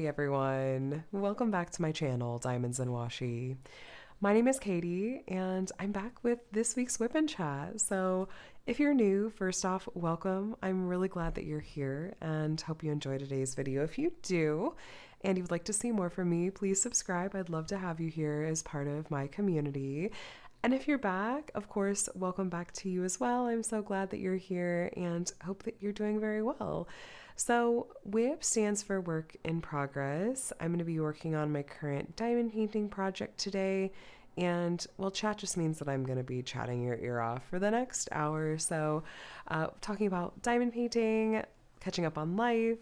Hey everyone, welcome back to my channel, Diamonds and Washi. My name is Katie and I'm back with this week's WIP and Chat. So if you're new, first off, welcome. I'm really glad that you're here and hope you enjoy today's video. If you do and you would like to see more from me, please subscribe. I'd love to have you here as part of my community. And if you're back, of course, welcome back to you as well. I'm so glad that you're here and hope that you're doing very well. So WIP stands for work in progress. I'm going to be working on my current diamond painting project today. And well, chat just means that I'm going to be chatting your ear off for the next hour or so, talking about diamond painting, catching up on life,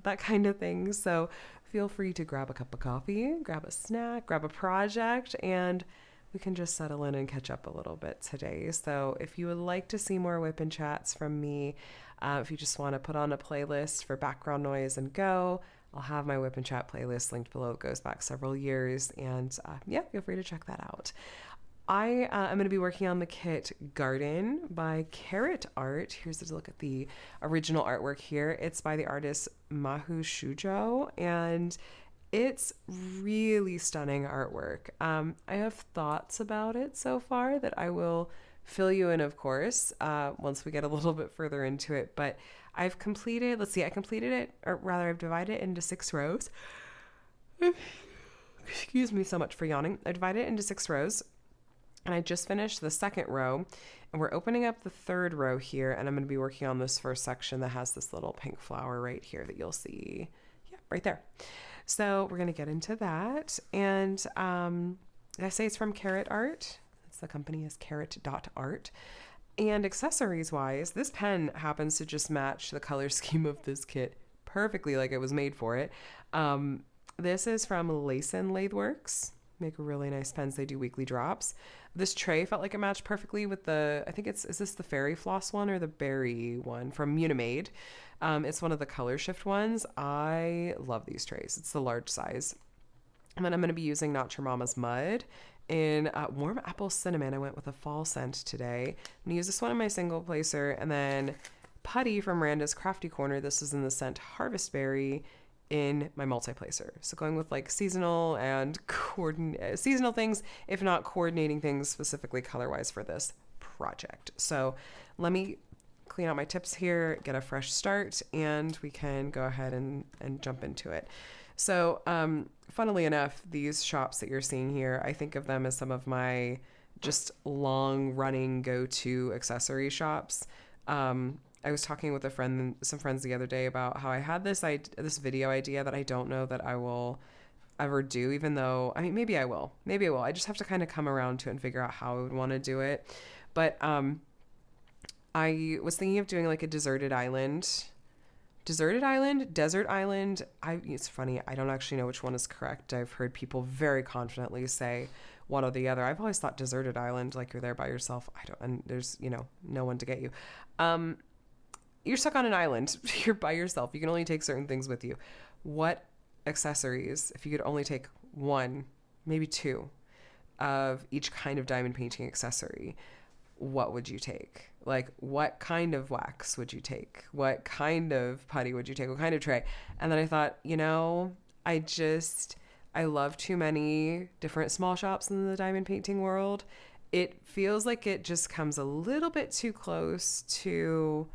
that kind of thing. So feel free to grab a cup of coffee, grab a snack, grab a project, and we can just settle in and catch up a little bit today. So if you would like to see more WIP and Chats from me, if you just want to put on a playlist for background noise and go, I'll have my WIP and Chat playlist linked below. It goes back several years, and yeah, feel free to check that out. I am going to be working on the kit Garden by Carrot Art. Here's a look at the original artwork here. It's by the artist Mahu Shujo, and it's really stunning artwork. I have thoughts about it so far that I will fill you in, of course, once we get a little bit further into it. But I've completed, I completed it, or rather I've divided it into 6 rows. Excuse me so much for yawning. I divided it into 6 rows, and I just finished the second row, and we're opening up the third row here, and I'm going to be working on this first section that has this little pink flower right here that you'll see. Yeah, right there. So we're going to get into that. And did I say it's from Carrot Art? The company is carrot.art. And accessories wise, this pen happens to just match the color scheme of this kit perfectly, like it was made for it. This is from Laceworks. Make really nice pens. They do weekly drops. This tray felt like it matched perfectly with the, I think is this the fairy floss one or the berry one from Unimade? It's one of the color shift ones. I love these trays. It's the large size. And then I'm going to be using Not Your Mama's Mud in Warm Apple Cinnamon. I went with a fall scent today. I'm going to use this one in my single placer, and then Putty from Randa's Crafty Corner. This is in the scent Harvest Berry in my multi-placer. So going with like seasonal and seasonal things, if not coordinating things specifically color-wise for this project. So let me clean out my tips here, get a fresh start, and we can go ahead and jump into it. So, funnily enough, these shops that you're seeing here, I think of them as some of my just long running go-to accessory shops. I was talking with some friends the other day about how I had this video idea that I don't know that I will ever do, even though, I mean, maybe I will. I just have to kind of come around to it and figure out how I would want to do it. But, I was thinking of doing like a desert island. It's funny, I don't actually know which one is correct. I've heard people very confidently say one or the other. I've always thought deserted island, like you're there by yourself. And there's, no one to get you. You're stuck on an island. You're by yourself. You can only take certain things with you. What accessories, if you could only take 1, maybe 2 of each kind of diamond painting accessory, what would you take? Like, what kind of wax would you take? What kind of putty would you take? What kind of tray? And then I thought, I love too many different small shops in the diamond painting world. It feels like it just comes a little bit too close to,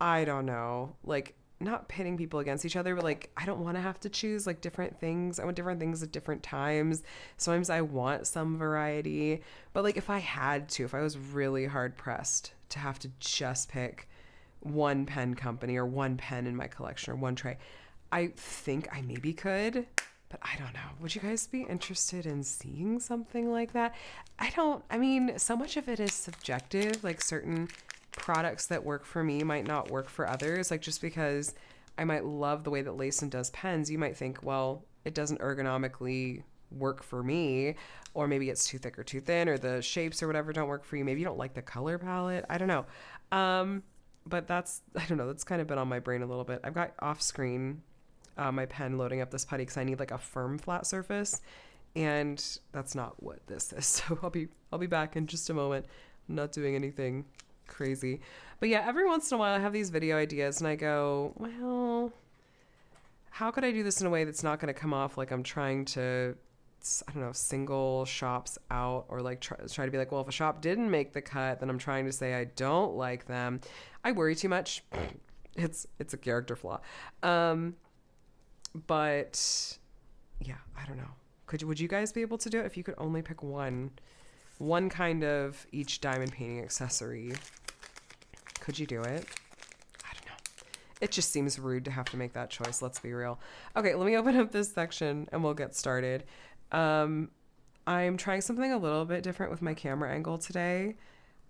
I don't know, like not pitting people against each other, but like, I don't want to have to choose like different things. I want different things at different times. Sometimes I want some variety, but like if I was really hard pressed to have to just pick one pen company or one pen in my collection or one tray, I think I maybe could, but I don't know. Would you guys be interested in seeing something like that? So much of it is subjective, like certain products that work for me might not work for others. Like just because I might love the way that Lacen does pens, you might think, well, it doesn't ergonomically work for me, or maybe it's too thick or too thin, or the shapes or whatever don't work for you. Maybe you don't like the color palette. I don't know. But that's kind of been on my brain a little bit. I've got off screen my pen loading up this putty because I need like a firm flat surface, and that's not what this is. So I'll be back in just a moment. I'm not doing anything crazy. But yeah, every once in a while I have these video ideas and I go, well, how could I do this in a way that's not going to come off like I'm trying to, I don't know, single shops out, or like try to be like, well, if a shop didn't make the cut, then I'm trying to say I don't like them. I worry too much. It's a character flaw. But yeah, I don't know. Would you guys be able to do it if you could only pick one kind of each diamond painting accessory? Could you do it? I don't know. It just seems rude to have to make that choice. Let's be real. Okay, let me open up this section and we'll get started. I'm trying something a little bit different with my camera angle today.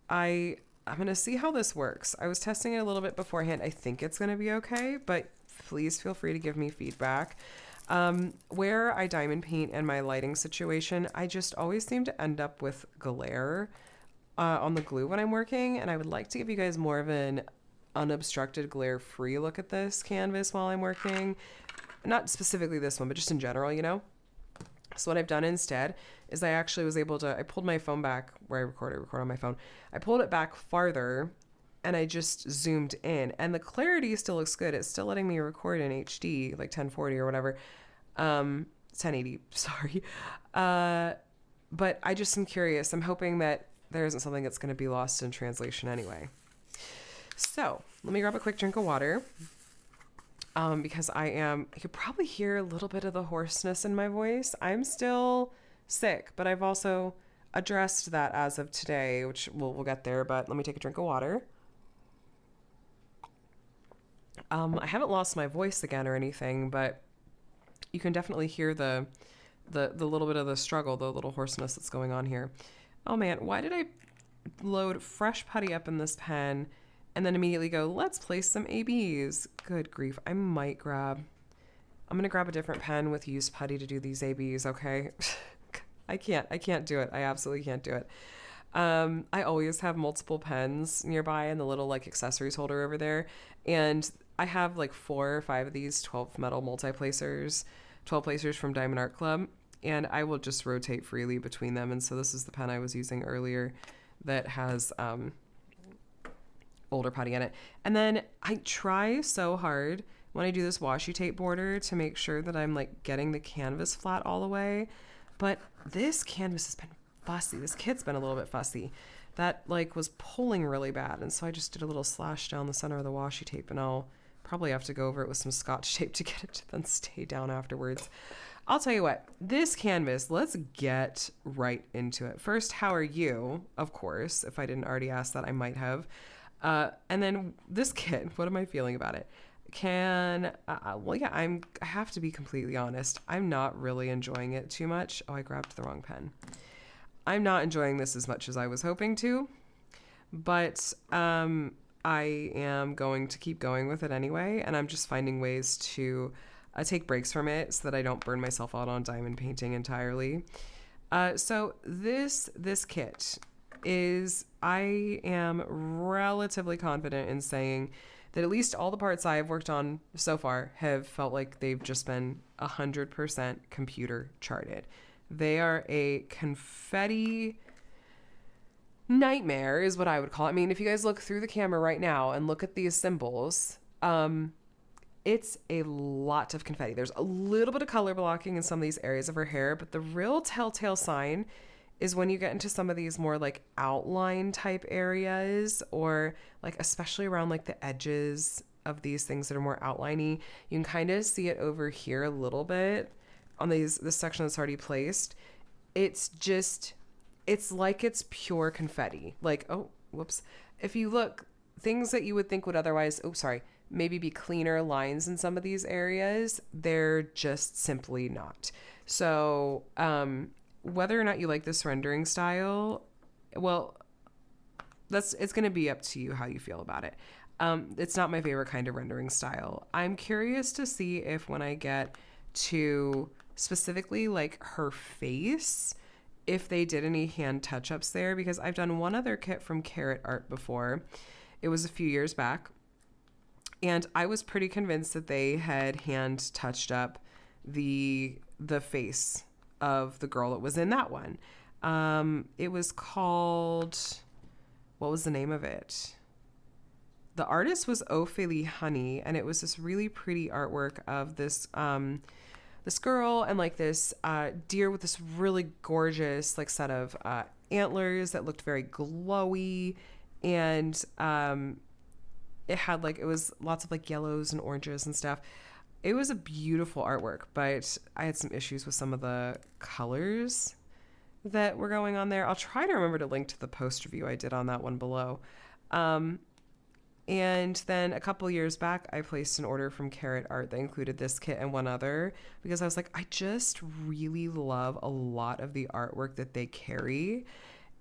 I'm going to see how this works. I was testing it a little bit beforehand. I think it's going to be okay, but please feel free to give me feedback. Where I diamond paint and my lighting situation, I just always seem to end up with glare on the glue when I'm working, and I would like to give you guys more of an unobstructed, glare-free look at this canvas while I'm working. Not specifically this one, but just in general, you know? So what I've done instead is I actually was able to, I pulled my phone back where I record on my phone. I pulled it back farther and I just zoomed in, and the clarity still looks good. It's still letting me record in HD, like 1040 or whatever. 1080, sorry. But I just am curious. I'm hoping that there isn't something that's going to be lost in translation anyway. So let me grab a quick drink of water. Because you could probably hear a little bit of the hoarseness in my voice. I'm still sick, but I've also addressed that as of today, which we'll get there, but let me take a drink of water. I haven't lost my voice again or anything, but you can definitely hear the little bit of the struggle, the little hoarseness that's going on here. Oh man, why did I load fresh putty up in this pen and then immediately go, let's place some ABs? Good grief. I'm going to grab a different pen with used putty to do these ABs, okay? I can't do it. I absolutely can't do it. I always have multiple pens nearby in the little like accessories holder over there. And I have like 4 or 5 of these 12 metal multi-placers, 12 placers from Diamond Art Club. And I will just rotate freely between them. And so this is the pen I was using earlier that has older putty in it. And then I try so hard when I do this washi tape border to make sure that I'm like getting the canvas flat all the way. But this canvas has been fussy. This kit's been a little bit fussy. That like was pulling really bad. And so I just did a little slash down the center of the washi tape, and I'll probably have to go over it with some Scotch tape to get it to then stay down afterwards. I'll tell you what, this canvas, let's get right into it. First, how are you? Of course, if I didn't already ask that, I might have. And then this kit, what am I feeling about it? I have to be completely honest. I'm not really enjoying it too much. Oh, I grabbed the wrong pen. I'm not enjoying this as much as I was hoping to, but I am going to keep going with it anyway. And I'm just finding ways to take breaks from it so that I don't burn myself out on diamond painting entirely. So this kit is, I am relatively confident in saying that at least all the parts I've worked on so far have felt like they've just been 100% computer charted. They are a confetti nightmare is what I would call it. I mean, if you guys look through the camera right now and look at these symbols, it's a lot of confetti. There's a little bit of color blocking in some of these areas of her hair, but the real telltale sign is when you get into some of these more like outline type areas, or like especially around like the edges of these things that are more outliney. You can kind of see it over here a little bit on this section that's already placed. It's like it's pure confetti. Like, oh, whoops. If you look, things that you would think would otherwise, maybe be cleaner lines in some of these areas, they're just simply not. So, whether or not you like this rendering style, well, it's going to be up to you how you feel about it. It's not my favorite kind of rendering style. I'm curious to see if when I get to specifically like her face, if they did any hand touch-ups there, because I've done one other kit from Carrot Art before. It was a few years back, and I was pretty convinced that they had hand touched up the face of the girl that was in that one. It was called, what was the name of it? the artist was Ophélie Honey, and it was this really pretty artwork of this girl and like this deer with this really gorgeous like set of antlers that looked very glowy, and it was lots of like yellows and oranges and stuff. It was a beautiful artwork, but I had some issues with some of the colors that were going on there. I'll try to remember to link to the post review I did on that one below. And then a couple years back, I placed an order from Carrot Art that included this kit and one other, because I was like, I just really love a lot of the artwork that they carry,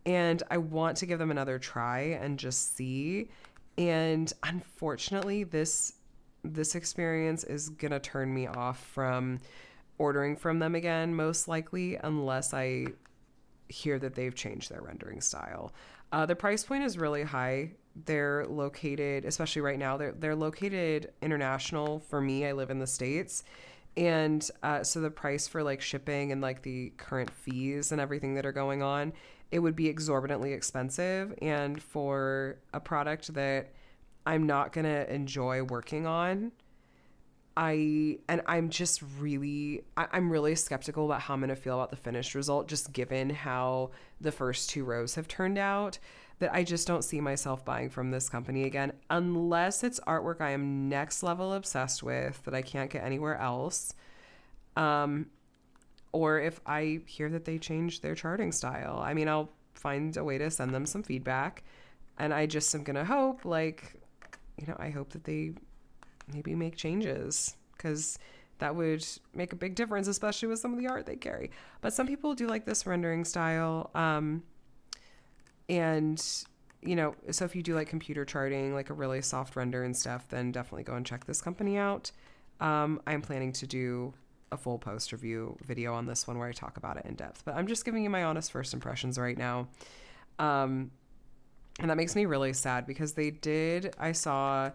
and I want to give them another try and just see. And unfortunately, this experience is going to turn me off from ordering from them again, most likely, unless I hear that they've changed their rendering style. The price point is really high. They're located, especially right now, they're located international. For me, I live in the States. And so the price for like shipping and like the current fees and everything that are going on, it would be exorbitantly expensive. And for a product that I'm not going to enjoy working on, I'm just really, I'm really skeptical about how I'm going to feel about the finished result, just given how the first 2 rows have turned out, that I just don't see myself buying from this company again, unless it's artwork I am next level obsessed with that I can't get anywhere else. Or if I hear that they changed their charting style. I mean, I'll find a way to send them some feedback, and I just am going to hope, like, I hope that they maybe make changes, because that would make a big difference, especially with some of the art they carry. But some people do like this rendering style. And, so if you do like computer charting, like a really soft render and stuff, then definitely go and check this company out. I'm planning to do a full post review video on this one where I talk about it in depth, but I'm just giving you my honest first impressions right now. And that makes me really sad, because I saw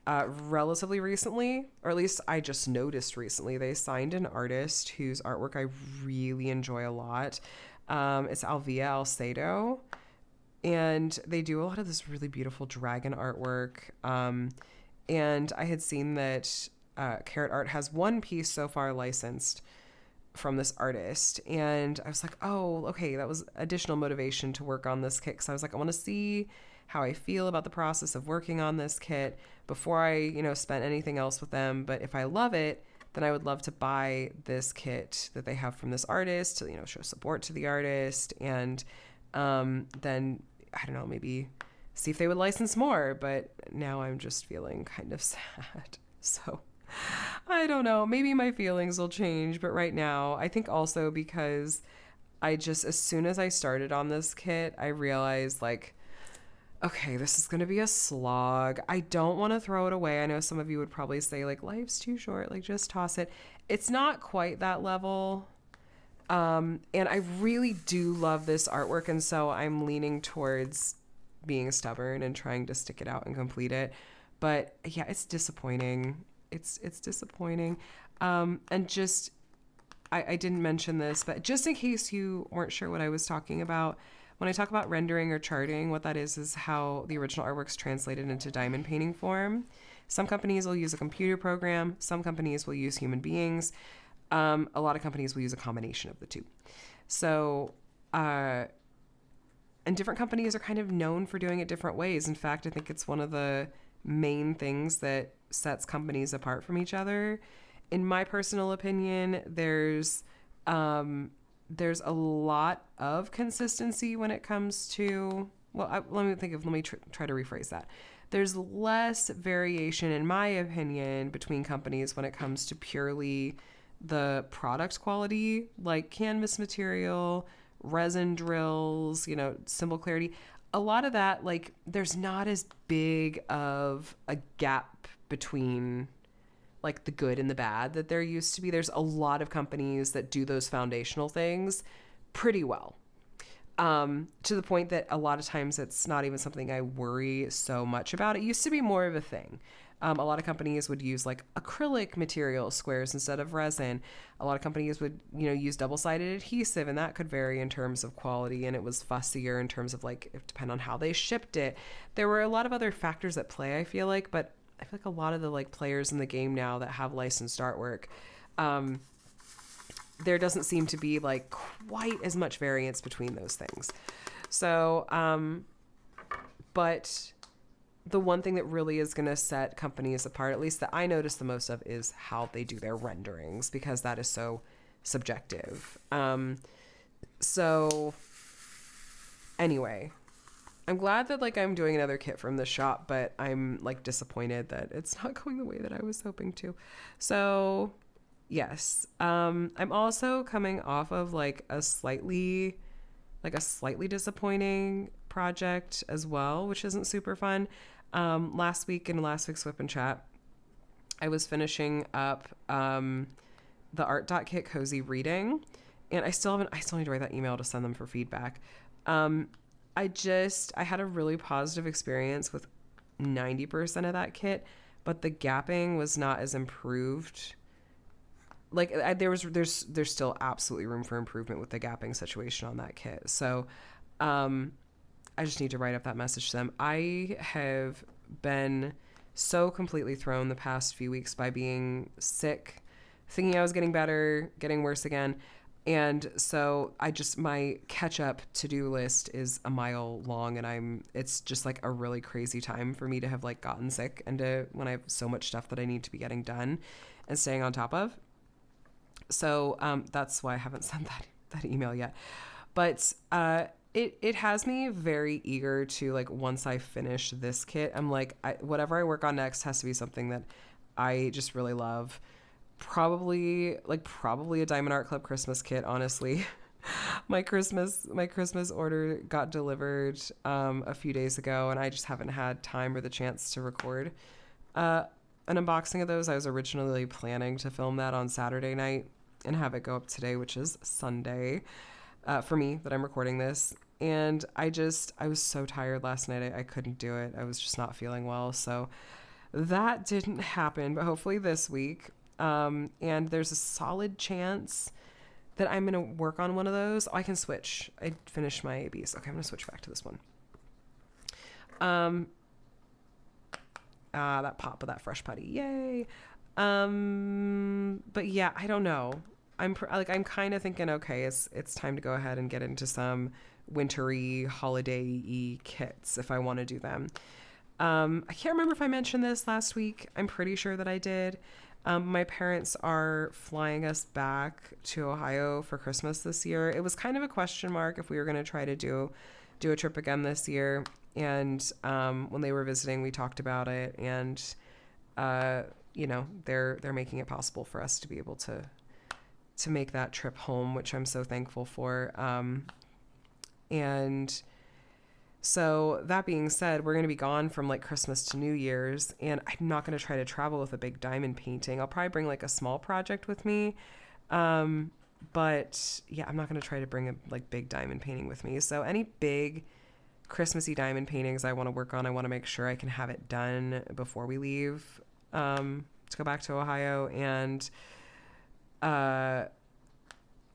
relatively recently, or at least I just noticed recently, they signed an artist whose artwork I really enjoy a lot. It's Alvia Alcedo, and they do a lot of this really beautiful dragon artwork. And I had seen that Carrot Art has one piece so far licensed from this artist, and I was like, oh, okay, that was additional motivation to work on this kit, because I was like, I want to see how I feel about the process of working on this kit before I, spend anything else with them. But if I love it, then I would love to buy this kit that they have from this artist to, show support to the artist, and then, I don't know, maybe see if they would license more. But now I'm just feeling kind of sad. So I don't know, maybe my feelings will change. But right now, I think also because as soon as I started on this kit, I realized, like, okay, this is going to be a slog. I don't want to throw it away. I know some of you would probably say, like, life's too short, like, just toss it. It's not quite that level. And I really do love this artwork, and so I'm leaning towards being stubborn and trying to stick it out and complete it. But yeah, it's disappointing. It's disappointing. And just, I didn't mention this, but just in case you weren't sure what I was talking about, when I talk about rendering or charting, what that is how the original artwork's translated into diamond painting form. Some companies will use a computer program. Some companies will use human beings. A lot of companies will use a combination of the two. So, and different companies are kind of known for doing it different ways. In fact, I think it's one of the main things that sets companies apart from each other. In my personal opinion, there's a lot of consistency when it comes to, let me try to rephrase that. There's less variation, in my opinion, between companies when it comes to purely the product quality, like canvas material, resin drills, symbol clarity. A lot of that, like, there's not as big of a gap between like the good and the bad that there used to be. There's a lot of companies that do those foundational things pretty well, to the point that a lot of times it's not even something I worry so much about. It used to be more of a thing. A lot of companies would use like acrylic material squares instead of resin. A lot of companies would, use double-sided adhesive, and that could vary in terms of quality, and it was fussier in terms of like, it depended on how they shipped it. There were a lot of other factors at play, I feel like, but I feel like a lot of the like players in the game now that have licensed artwork, there doesn't seem to be like quite as much variance between those things. So, but the one thing that really is going to set companies apart, at least that I notice the most of, is how they do their renderings, because that is so subjective. So anyway, I'm glad that like I'm doing another kit from the shop, but I'm like disappointed that it's not going the way that I was hoping to. So yes, I'm also coming off of like a slightly disappointing project as well, which isn't super fun. Last week in last week's WIP and Chat, I was finishing up the art.kit cozy reading, and I still need to write that email to send them for feedback. I had a really positive experience with 90% of that kit, but the gapping was not as improved. Like there's still absolutely room for improvement with the gapping situation on that kit. So I just need to write up that message to them. I have been so completely thrown the past few weeks by being sick, thinking I was getting better, getting worse again. And so my catch up to-do list is a mile long, and it's just like a really crazy time for me to have like gotten sick, and when I have so much stuff that I need to be getting done and staying on top of. So that's why I haven't sent that email yet. But it has me very eager to, like, once I finish this kit, I'm like, whatever I work on next has to be something that I just really love. Probably a Diamond Art Club Christmas kit, honestly. My Christmas order got delivered a few days ago, and I just haven't had time or the chance to record an unboxing of those. I was originally planning to film that on Saturday night and have it go up today, which is Sunday, for me that I'm recording this. And I was so tired last night. I couldn't do it. I was just not feeling well. So that didn't happen, but hopefully this week. And there's a solid chance that I'm going to work on one of those. I can switch. I finished my ABs. Okay, I'm going to switch back to this one. That pop of that fresh putty. Yay. But yeah, I don't know. I'm kind of thinking, okay, it's time to go ahead and get into some wintry, holiday-y kits if I want to do them. I can't remember if I mentioned this last week. I'm pretty sure that I did. My parents are flying us back to Ohio for Christmas this year. It was kind of a question mark if we were going to try to do a trip again this year. And when they were visiting, we talked about it, and they're making it possible for us to be able to make that trip home, which I'm so thankful for. And so that being said, we're going to be gone from like Christmas to New Year's, and I'm not going to try to travel with a big diamond painting. I'll probably bring like a small project with me. But yeah, I'm not going to try to bring a like big diamond painting with me. So any big Christmassy diamond paintings I want to work on, I want to make sure I can have it done before we leave to go back to Ohio. And I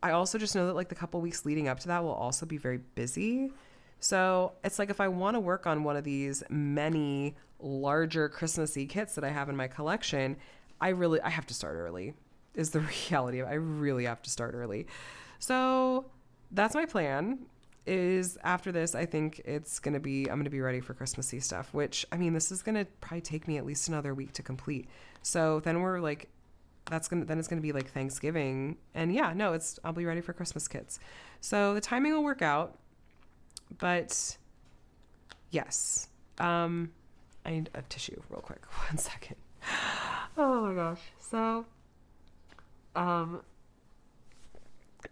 also just know that like the couple weeks leading up to that will also be very busy. So it's like if I want to work on one of these many larger Christmassy kits that I have in my collection, I have to start early is the reality of it. I really have to start early. So that's my plan. Is after this, I think I'm going to be ready for Christmassy stuff, which, I mean, this is going to probably take me at least another week to complete. So then we're like, it's going to be like Thanksgiving. And yeah, no, I'll be ready for Christmas kits. So the timing will work out, but yes. I need a tissue real quick. 1 second. Oh my gosh. So,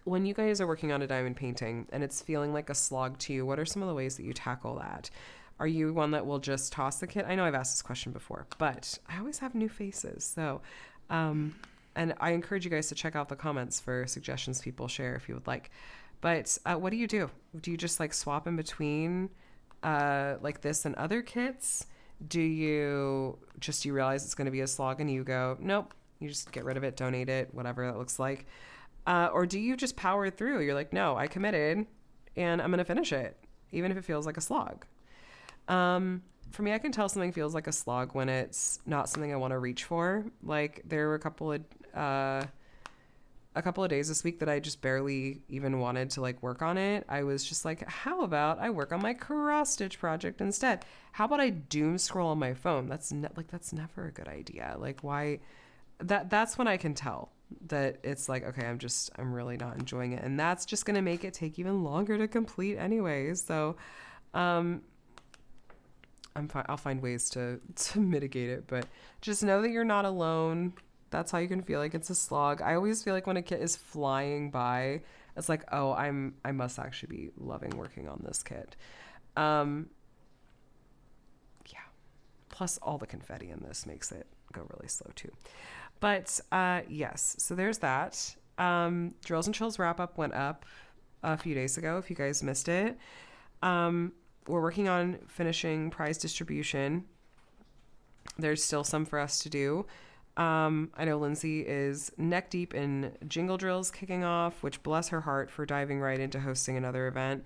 when you guys are working on a diamond painting and it's feeling like a slog to you, what are some of the ways that you tackle that? Are you one that will just toss the kit? I know I've asked this question before, but I always have new faces. So, and I encourage you guys to check out the comments for suggestions people share if you would like. But what do you do? Do you just like swap in between like this and other kits? Do you realize it's going to be a slog and you go, nope, you just get rid of it, donate it, whatever that looks like? Or do you just power through? You're like, no, I committed and I'm going to finish it, even if it feels like a slog. For me, I can tell something feels like a slog when it's not something I want to reach for. Like there were a couple of days this week that I just barely even wanted to like work on it. I was just like, how about I work on my cross stitch project instead? How about I doom scroll on my phone? That's never a good idea. Like why? That's when I can tell that it's like, okay, I'm really not enjoying it, and that's just gonna make it take even longer to complete anyways. So, I'll find ways to mitigate it, but just know that you're not alone. That's how you can feel like it's a slog. I always feel like when a kit is flying by, it's like, oh, I must actually be loving working on this kit. Yeah. Plus all the confetti in this makes it go really slow too. But yes, so there's that. Drills and Chills wrap up went up a few days ago, if you guys missed it. We're working on finishing prize distribution. There's still some for us to do. I know Lindsay is neck deep in Jingle Drills kicking off, which bless her heart for diving right into hosting another event.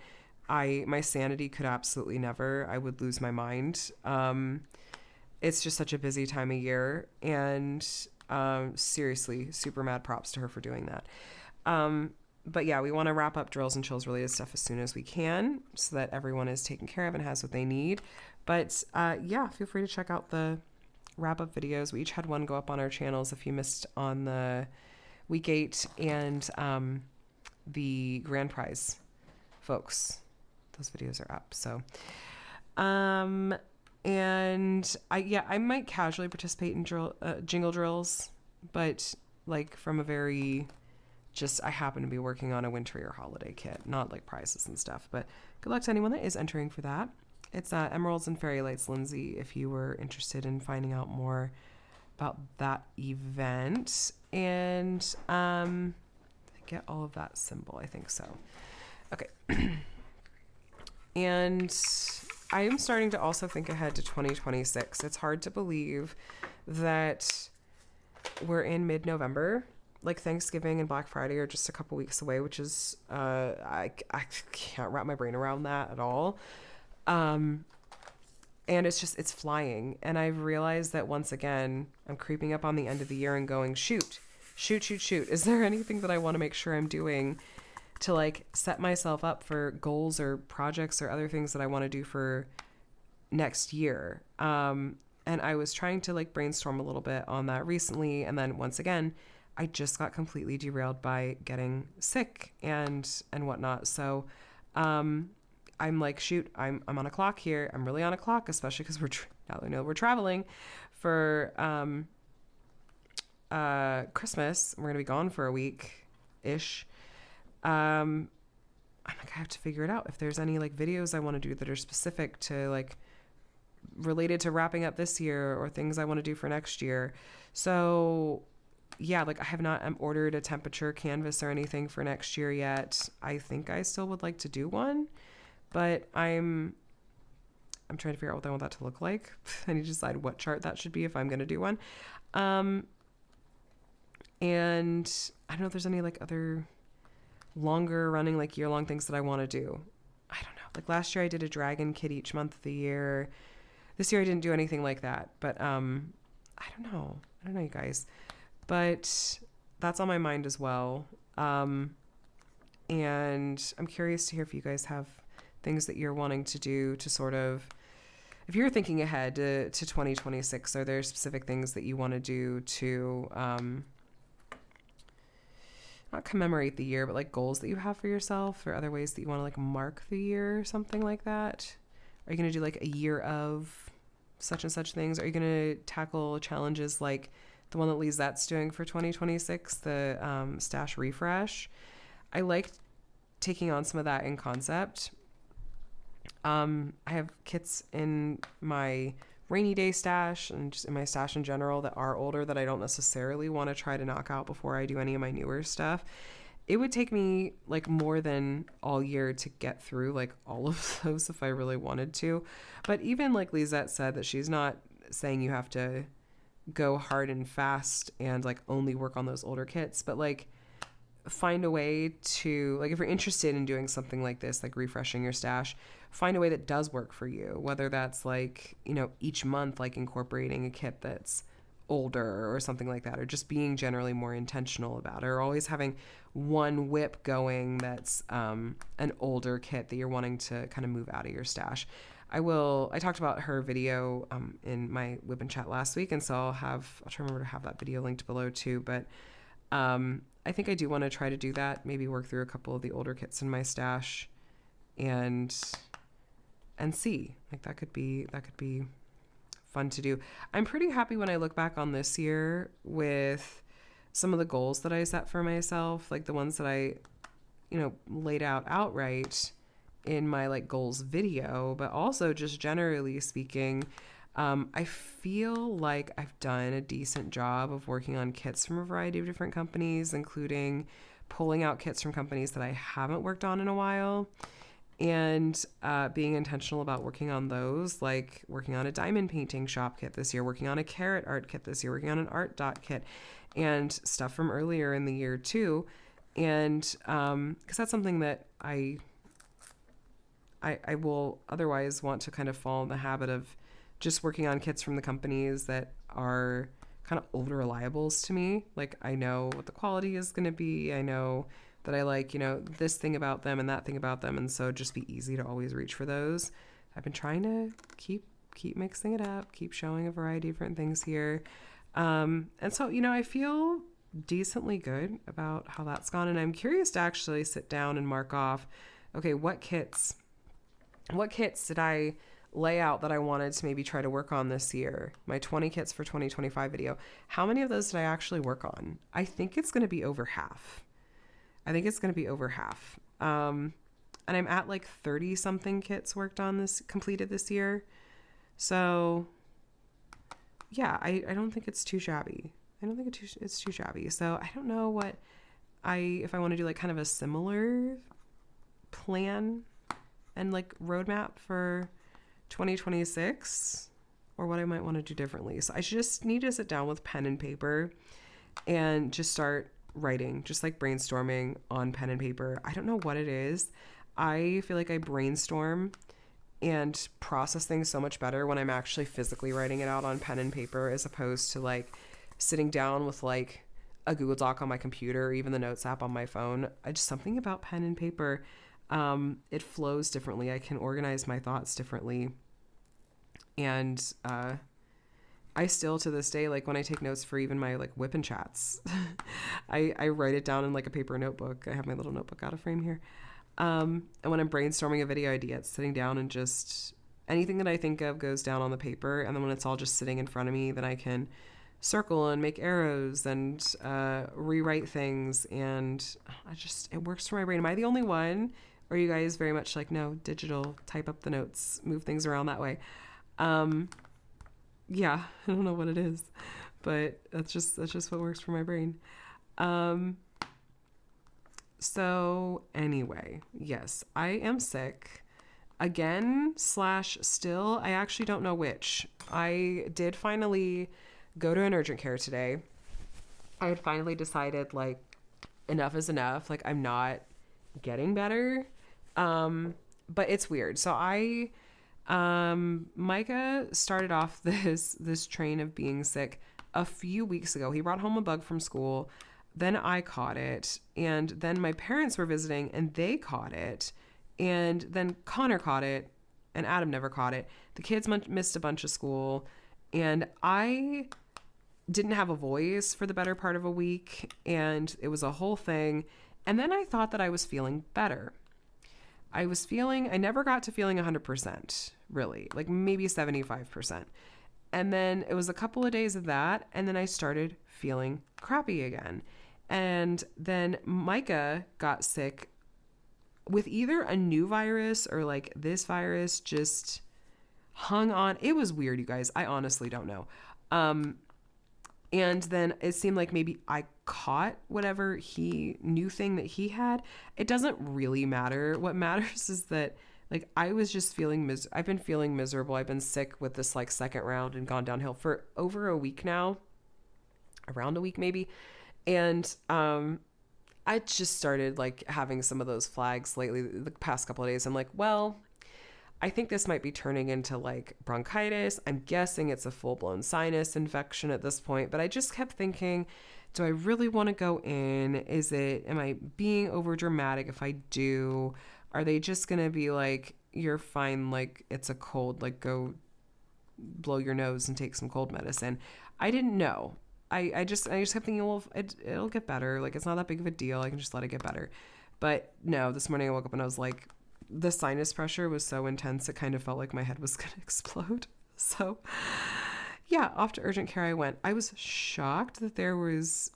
My sanity could absolutely never. I would lose my mind. It's just such a busy time of year, and seriously, super mad props to her for doing that. But yeah, we want to wrap up Drills and Chills related stuff as soon as we can so that everyone is taken care of and has what they need. But yeah, feel free to check out the wrap-up videos. We each had one go up on our channels if you missed on the week 8 and the grand prize folks. Those videos are up. So and I might casually participate in jingle drills, but like from a very I happen to be working on a winter or holiday kit, not like prizes and stuff. But good luck to anyone that is entering for that. It's Emeralds and Fairy Lights Lindsay if you were interested in finding out more about that event. And get all of that symbol, I think so. Okay. And I am starting to also think ahead to 2026. It's hard to believe that we're in mid-November. Like Thanksgiving and Black Friday are just a couple weeks away, which is I can't wrap my brain around that at all. And it's flying. And I've realized that once again, I'm creeping up on the end of the year and going, shoot. Is there anything that I want to make sure I'm doing to like set myself up for goals or projects or other things that I want to do for next year? And I was trying to like brainstorm a little bit on that recently. And then once again, I just got completely derailed by getting sick and whatnot. So, I'm like, shoot, I'm on a clock here. I'm really on a clock, especially because now I know we're traveling for, Christmas. We're going to be gone for a week ish. I'm like, I have to figure it out. If there's any like videos I want to do that are specific to like related to wrapping up this year or things I want to do for next year. So yeah, like I have not ordered a temperature canvas or anything for next year yet. I think I still would like to do one, but I'm trying to figure out what I want that to look like. I need to decide what chart that should be if I'm going to do one. And I don't know if there's any like other longer running, like year-long things that I want to do. I don't know. Like last year I did a dragon kit each month of the year. This year I didn't do anything like that, but I don't know, you guys. But that's on my mind as well. And I'm curious to hear if you guys have things that you're wanting to do to sort of, if you're thinking ahead to 2026, are there specific things that you want to do to not commemorate the year, but like goals that you have for yourself or other ways that you want to like mark the year or something like that? Are you going to do like a year of such and such things? Are you going to tackle challenges like the one that Lizette's doing for 2026, the stash refresh? I like taking on some of that in concept. I have kits in my rainy day stash and just in my stash in general that are older that I don't necessarily want to try to knock out before I do any of my newer stuff. it would take me like more than all year to get through like all of those if I really wanted to. But even like Lisette said, that she's not saying you have to go hard and fast and like only work on those older kits, but like find a way to, like, if you're interested in doing something like this, like refreshing your stash, find a way that does work for you, whether that's like, you know, each month like incorporating a kit that's older or something like that, or just being generally more intentional about it, or always having one WIP going that's an older kit that you're wanting to kind of move out of your stash. I talked about her video in my WIP and Chat last week, and so I'll try to remember to have that video linked below too, but I think I do want to try to do that, maybe work through a couple of the older kits in my stash and see, like, that could be fun to do. I'm pretty happy when I look back on this year with some of the goals that I set for myself, like the ones that I, you know, laid out outright in my like goals video, but also just generally speaking, I feel like I've done a decent job of working on kits from a variety of different companies, including pulling out kits from companies that I haven't worked on in a while, and being intentional about working on those, like working on a diamond painting shop kit this year, working on a carrot art kit this year, working on an art dot kit, and stuff from earlier in the year too. And because that's something that I will otherwise want to kind of fall in the habit of just working on kits from the companies that are kind of older reliables to me. Like, I know what the quality is going to be. I know that I like, you know, this thing about them and that thing about them. And so just be easy to always reach for those. I've been trying to keep mixing it up, keep showing a variety of different things here. And so, you know, I feel decently good about how that's gone. And I'm curious to actually sit down and mark off, okay, what kits did I lay out that I wanted to maybe try to work on this year? My 20 kits for 2025 video. How many of those did I actually work on? I think it's going to be over half. And I'm at like 30 something kits completed this year. So yeah, I don't think it's too shabby. It's too shabby. So I don't know if I want to do like kind of a similar plan and like roadmap for 2026, or what I might want to do differently. So I just need to sit down with pen and paper and just start writing, just like brainstorming on pen and paper. I don't know what it is. I feel like I brainstorm and process things so much better when I'm actually physically writing it out on pen and paper, as opposed to like sitting down with like a Google Doc on my computer, or even the Notes app on my phone. Just something about pen and paper. It flows differently. I can organize my thoughts differently. And I still, to this day, like when I take notes for even my like WIP and Chats, I write it down in like a paper notebook. I have my little notebook out of frame here. And when I'm brainstorming a video idea, it's sitting down and just anything that I think of goes down on the paper. And then when it's all just sitting in front of me, then I can circle and make arrows and rewrite things. And it works for my brain. Am I the only one? Or are you guys very much like, no, digital, type up the notes, move things around that way? Yeah, I don't know what it is, but that's just what works for my brain. So anyway, yes, I am sick again / still. I actually don't know which. I did finally go to an urgent care today. I had finally decided like enough is enough. Like, I'm not getting better. But it's weird. So Micah started off this train of being sick a few weeks ago. He brought home a bug from school. Then I caught it. And then my parents were visiting and they caught it. And then Connor caught it and Adam never caught it. The kids missed a bunch of school. And I didn't have a voice for the better part of a week. And it was a whole thing. And then I thought that I was feeling better. I never got to feeling 100%, really, like maybe 75%. And then it was a couple of days of that. And then I started feeling crappy again. And then Micah got sick with either a new virus or like this virus just hung on. It was weird, you guys. I honestly don't know. And then it seemed like maybe I caught whatever new thing that he had. It doesn't really matter. What matters is that like I was just feeling I've been feeling miserable. I've been sick with this like second round and gone downhill for over a week now, around a week maybe. And I just started like having some of those flags lately, the past couple of days. I'm like, well, I think this might be turning into like bronchitis. I'm guessing it's a full-blown sinus infection at this point, but I just kept thinking, do I really want to go in? Am I being over dramatic if I do? Are they just going to be like, you're fine, like it's a cold, like go blow your nose and take some cold medicine? I didn't know. I just kept thinking, well, it'll get better. Like, it's not that big of a deal. I can just let it get better. But no, this morning I woke up and I was like, the sinus pressure was so intense, it kind of felt like my head was going to explode. So yeah, off to urgent care I went. I was shocked that there was,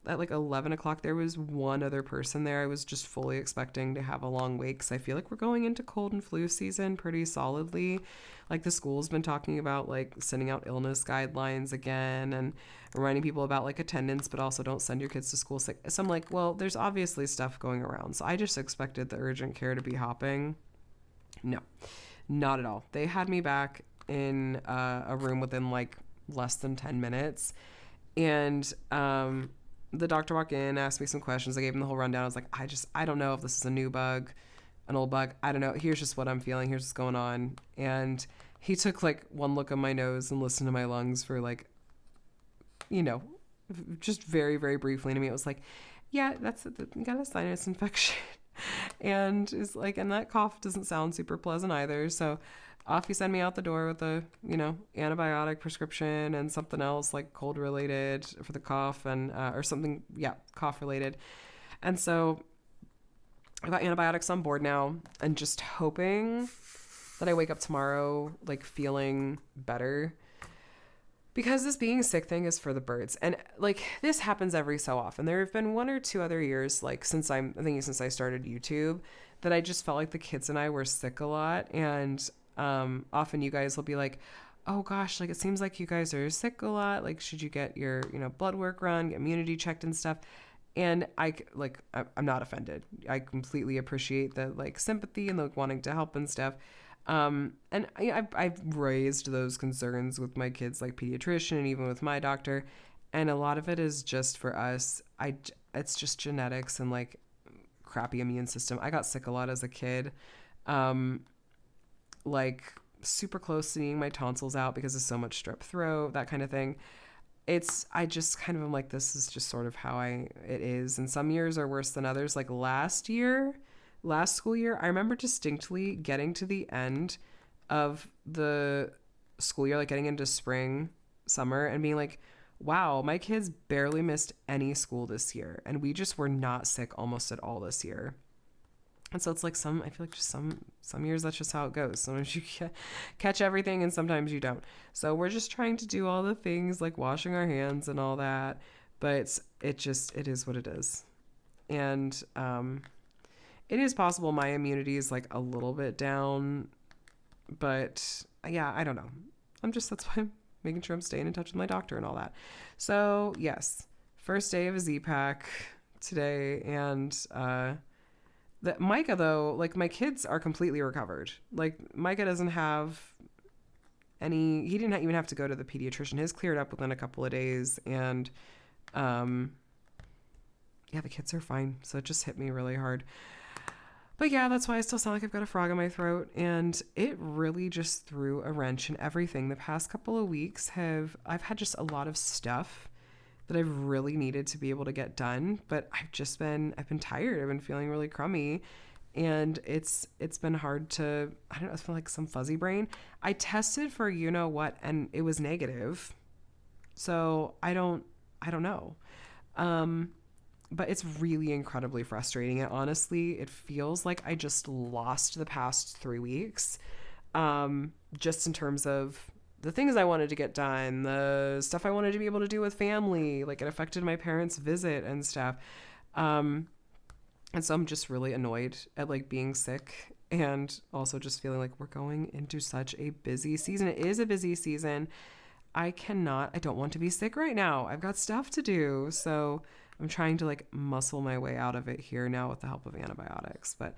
at like 11 o'clock, there was one other person there. I was just fully expecting to have a long wait because I feel like we're going into cold and flu season pretty solidly. Like the school's been talking about like sending out illness guidelines again and reminding people about like attendance, but also don't send your kids to school sick. So I'm like, well, there's obviously stuff going around. So I just expected the urgent care to be hopping. No, not at all. They had me back in a room within like less than 10 minutes. And the doctor walked in, asked me some questions. I gave him the whole rundown. I was like, I don't know if this is a new bug, an old bug. I don't know. Here's just what I'm feeling. Here's what's going on. And he took like one look at my nose and listened to my lungs for like, just very, very briefly. And to me, it was like, yeah, you got a sinus infection. And it's like, and that cough doesn't sound super pleasant either. So off he sent me out the door with a, antibiotic prescription and something else like cold related for the cough and, or something. Yeah. Cough related. And so I got antibiotics on board now and just hoping that I wake up tomorrow, like feeling better, because this being sick thing is for the birds. And like, this happens every so often. There have been 1 or 2 other years, like since I started YouTube, that I just felt like the kids and I were sick a lot. And often you guys will be like, oh gosh, like it seems like you guys are sick a lot. Like, should you get your, blood work run, get immunity checked and stuff? And I'm not offended. I completely appreciate the like sympathy and the wanting to help and stuff. And I've raised those concerns with my kids, like pediatrician and even with my doctor. And a lot of it is just for us. It's just genetics and like crappy immune system. I got sick a lot as a kid. Like super close to needing my tonsils out because of so much strep throat, that kind of thing. I just kind of am like, this is just sort of how it is. And some years are worse than others. Like last school year, I remember distinctly getting to the end of the school year, like getting into spring, summer, and being like, wow, my kids barely missed any school this year. And we just were not sick almost at all this year. And so it's like I feel like just some years that's just how it goes. Sometimes you catch everything and sometimes you don't. So we're just trying to do all the things like washing our hands and all that. But it is what it is. And it is possible my immunity is like a little bit down. But yeah, I don't know. That's why I'm making sure I'm staying in touch with my doctor and all that. So yes, first day of a Z-Pack today. And Micah, though, like my kids are completely recovered. Like Micah doesn't have he didn't even have to go to the pediatrician. His cleared up within a couple of days. And yeah, the kids are fine. So it just hit me really hard. But yeah, that's why I still sound like I've got a frog in my throat. And it really just threw a wrench in everything. The past couple of weeks I've had just a lot of stuff that I've really needed to be able to get done, but I've been tired. I've been feeling really crummy, and it's been hard to, I don't know, I feel like some fuzzy brain. I tested for what, and it was negative. So I don't know. But it's really incredibly frustrating. And honestly, it feels like I just lost the past 3 weeks, just in terms of the things I wanted to get done, the stuff I wanted to be able to do with family, like it affected my parents' visit and stuff. And so I'm just really annoyed at like being sick and also just feeling like we're going into such a busy season. It is a busy season. I don't want to be sick right now. I've got stuff to do. So I'm trying to like muscle my way out of it here now with the help of antibiotics. But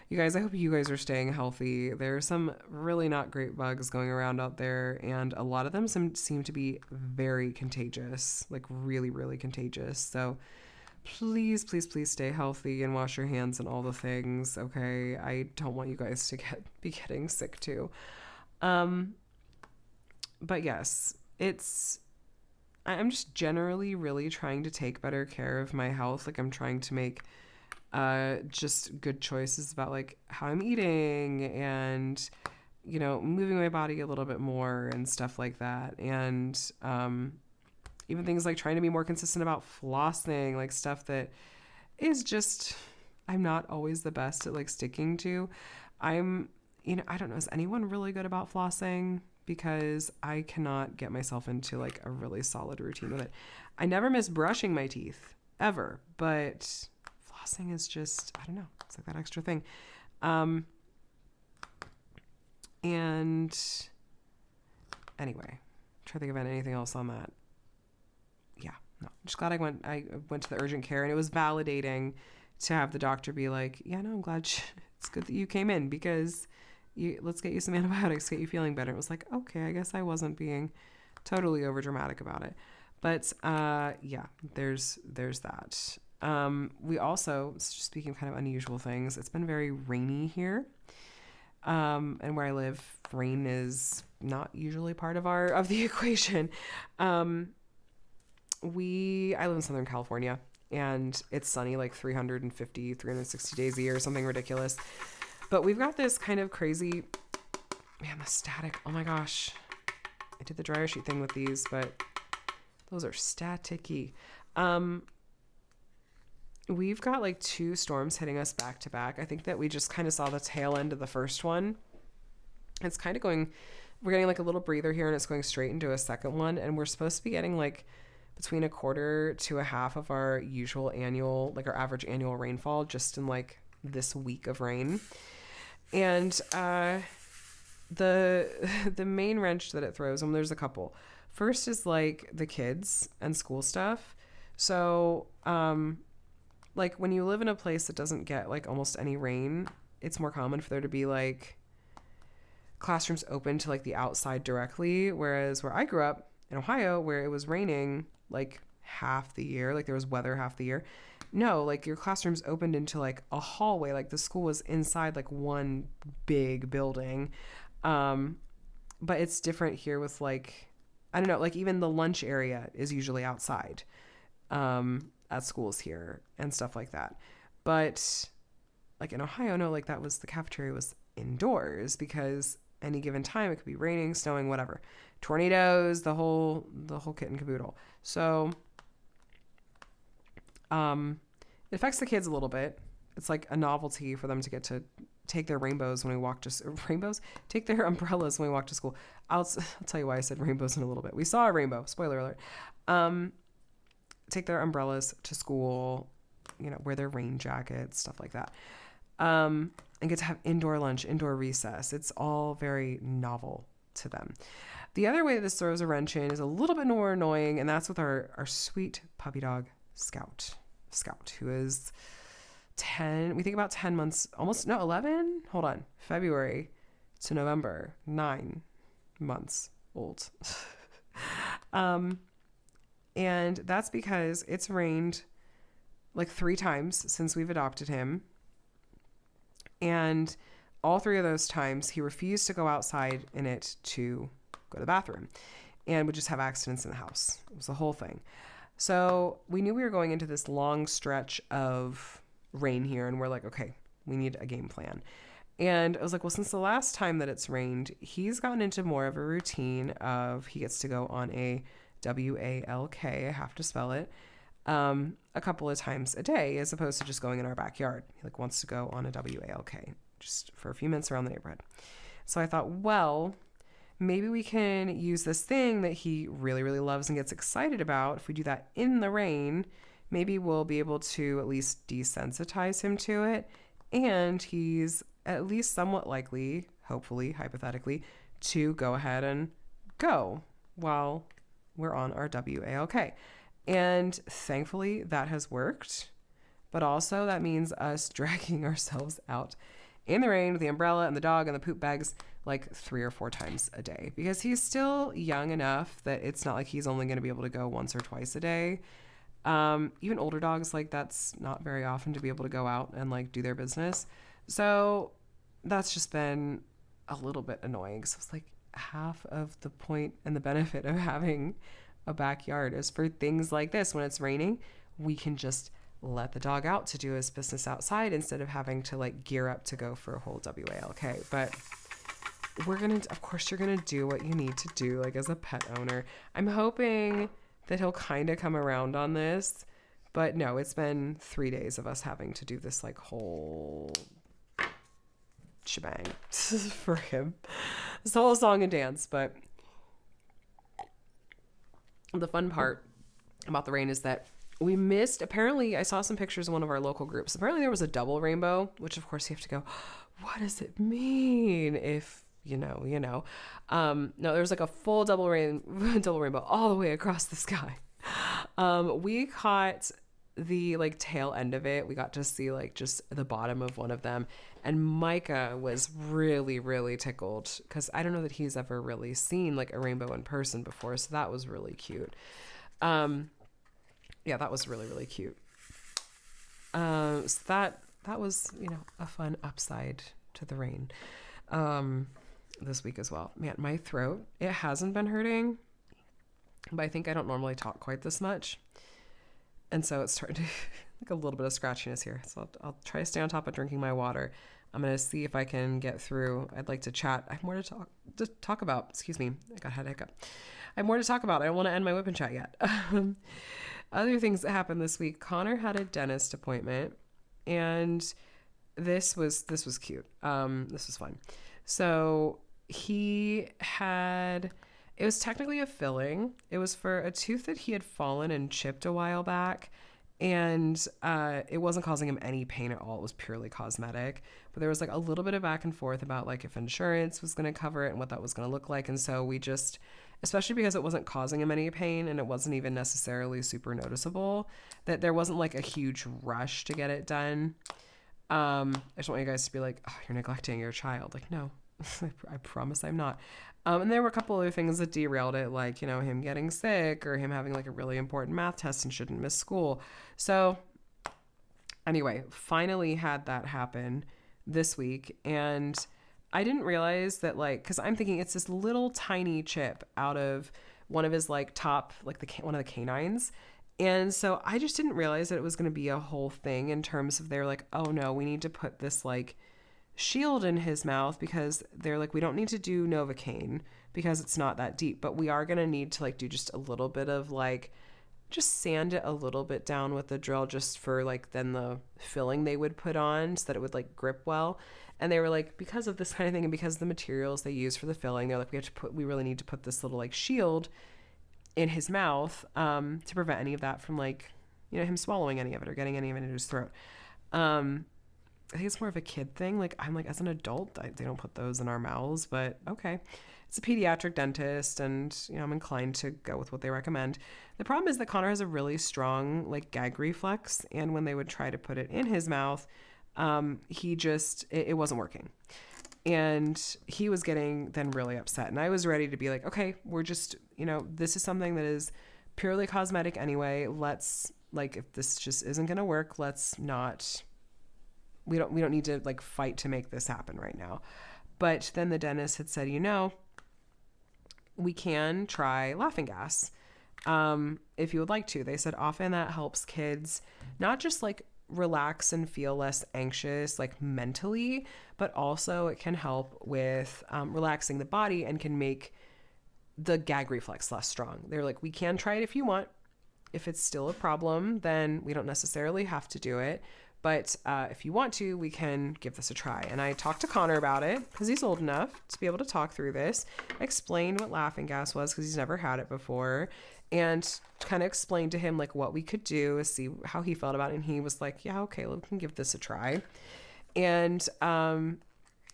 you guys, I hope you guys are staying healthy. There are some really not great bugs going around out there, and a lot of them seem to be very contagious, like really, really contagious. So please, please, please stay healthy and wash your hands and all the things, okay? I don't want you guys to be getting sick too. But yes, I'm just generally really trying to take better care of my health. Like I'm trying to make just good choices about like how I'm eating and, you know, moving my body a little bit more and stuff like that. And even things like trying to be more consistent about flossing, like stuff that is just, I'm not always the best at like sticking to. I don't know, is anyone really good about flossing? Because I cannot get myself into like a really solid routine with it. I never miss brushing my teeth ever, but flossing is just, I don't know, it's like that extra thing. And anyway, try to think about anything else on that. Yeah, no, just glad I went to the urgent care, and it was validating to have the doctor be like, yeah, no, I'm glad it's good that you came in because let's get you some antibiotics, get you feeling better. It was like, okay, I guess I wasn't being totally overdramatic about it. But yeah, there's that. We also, speaking of kind of unusual things, it's been very rainy here. And where I live, rain is not usually part of the equation. I live in Southern California, and it's sunny like 360 days a year, something ridiculous. But we've got this kind of crazy, man, the static. Oh my gosh. I did the dryer sheet thing with these, but those are staticky. We've got like 2 storms hitting us back to back. I think that we just kind of saw the tail end of the first one. It's kind of we're getting like a little breather here, and it's going straight into a second one. And we're supposed to be getting like between a quarter to a half of our usual annual, like our average annual rainfall just in like this week of rain. And the main wrench that it throws, there's a couple. First is like the kids and school stuff. So like when you live in a place that doesn't get like almost any rain, it's more common for there to be like classrooms open to like the outside directly. Whereas where I grew up in Ohio, where it was raining like half the year, like there was weather half the year. No, like your classrooms opened into like a hallway. Like the school was inside like one big building. But it's different here with like, I don't know, like even the lunch area is usually outside. At schools here and stuff like that. But like in Ohio, no, like the cafeteria was indoors because any given time it could be raining, snowing, whatever, tornadoes, the whole kit and caboodle. So it affects the kids a little bit. It's like a novelty for them to get to take their rainbows when we walk to take their umbrellas when we walk to school. I'll tell you why I said rainbows in a little bit. We saw a rainbow, spoiler alert. Take their umbrellas to school, you know, wear their rain jackets, stuff like that. And get to have indoor lunch, indoor recess. It's all very novel to them. The other way that this throws a wrench in is a little bit more annoying, and that's with our sweet puppy dog, Scout, who is 10, we think about 10 months, 11? Hold on. February to November, 9 months old. And that's because it's rained like 3 times since we've adopted him. And all 3 of those times he refused to go outside in it to go to the bathroom and would just have accidents in the house. It was the whole thing. So we knew we were going into this long stretch of rain here, and we're like, okay, we need a game plan. And I was like, well, since the last time that it's rained, he's gotten into more of a routine of he gets to go on a WALK, I have to spell it, a couple of times a day, as opposed to just going in our backyard. He like wants to go on a WALK just for a few minutes around the neighborhood. So I thought, well, maybe we can use this thing that he really, really loves and gets excited about. If we do that in the rain, maybe we'll be able to at least desensitize him to it. And he's at least somewhat likely, hopefully, hypothetically, to go ahead and go while we're on our WALK. And thankfully that has worked. But also that means us dragging ourselves out in the rain with the umbrella and the dog and the poop bags like 3 or 4 times a day, because he's still young enough that it's not like he's only going to be able to go once or twice a day. Even older dogs, like that's not very often to be able to go out and like do their business. So that's just been a little bit annoying. So it's like half of the point and the benefit of having a backyard is for things like this. When it's raining, we can just let the dog out to do his business outside instead of having to like gear up to go for a whole WALK. But of course you're gonna do what you need to do, like as a pet owner. I'm hoping that he'll kind of come around on this, but no, it's been 3 days of us having to do this like whole shebang for him, this whole song and dance. But the fun part about the rain is that we missed, apparently I saw some pictures in one of our local groups. Apparently there was a double rainbow, which of course you have to go, what does it mean? If you know. No, there was like a full double rainbow all the way across the sky. We caught the like tail end of it. We got to see like just the bottom of one of them, and Micah was really, really tickled because I don't know that he's ever really seen like a rainbow in person before. So that was really cute. Yeah, that was really, really cute. So that was, a fun upside to the rain this week as well. Man, my throat, it hasn't been hurting, but I think I don't normally talk quite this much. And so it's starting to like a little bit of scratchiness here. So I'll try to stay on top of drinking my water. I'm going to see if I can get through. I'd like to chat. I have more to talk about. Excuse me. I had a hiccup. I have more to talk about. I don't want to end my WIP and Chat yet. Other things that happened this week. Connor had a dentist appointment, and this was cute. This was fun. So it was technically a filling. It was for a tooth that he had fallen and chipped a while back, and it wasn't causing him any pain at all. It was purely cosmetic, but there was like a little bit of back and forth about like if insurance was going to cover it and what that was going to look like. And so we just, especially because it wasn't causing him any pain and it wasn't even necessarily super noticeable, that there wasn't like a huge rush to get it done. I just want you guys to be like, oh, you're neglecting your child. Like, no, I promise I'm not. And there were a couple other things that derailed it, like, him getting sick or him having like a really important math test and shouldn't miss school. So anyway, finally had that happen this week. And I didn't realize that, like, because I'm thinking it's this little tiny chip out of one of his like top, like one of the canines. And so I just didn't realize that it was going to be a whole thing in terms of they're like, oh no, we need to put this like shield in his mouth, because they're like, we don't need to do Novocaine because it's not that deep, but we are going to need to like do just a little bit of like, just sand it a little bit down with the drill just for like then the filling they would put on so that it would like grip well. And they were like, because of this kind of thing and because of the materials they use for the filling, they're like, we really need to put this little like shield in his mouth to prevent any of that from like, him swallowing any of it or getting any of it into his throat. I think it's more of a kid thing. Like, I'm like, as an adult, they don't put those in our mouths, but okay. It's a pediatric dentist, and, I'm inclined to go with what they recommend. The problem is that Connor has a really strong, like, gag reflex, and when they would try to put it in his mouth, it wasn't working. And he was getting then really upset, and I was ready to be like, okay, we're just, this is something that is purely cosmetic anyway. Let's, like, if this just isn't going to work, let's not... We don't need to like fight to make this happen right now. But then the dentist had said, we can try laughing gas if you would like to. They said often that helps kids not just like relax and feel less anxious like mentally, but also it can help with relaxing the body and can make the gag reflex less strong. They're like, we can try it if you want. If it's still a problem, then we don't necessarily have to do it. But if you want to, we can give this a try. And I talked to Connor about it because he's old enough to be able to talk through this. I explained what laughing gas was because he's never had it before, and kind of explained to him like what we could do, see how he felt about it. And he was like, yeah, okay, we can give this a try. And so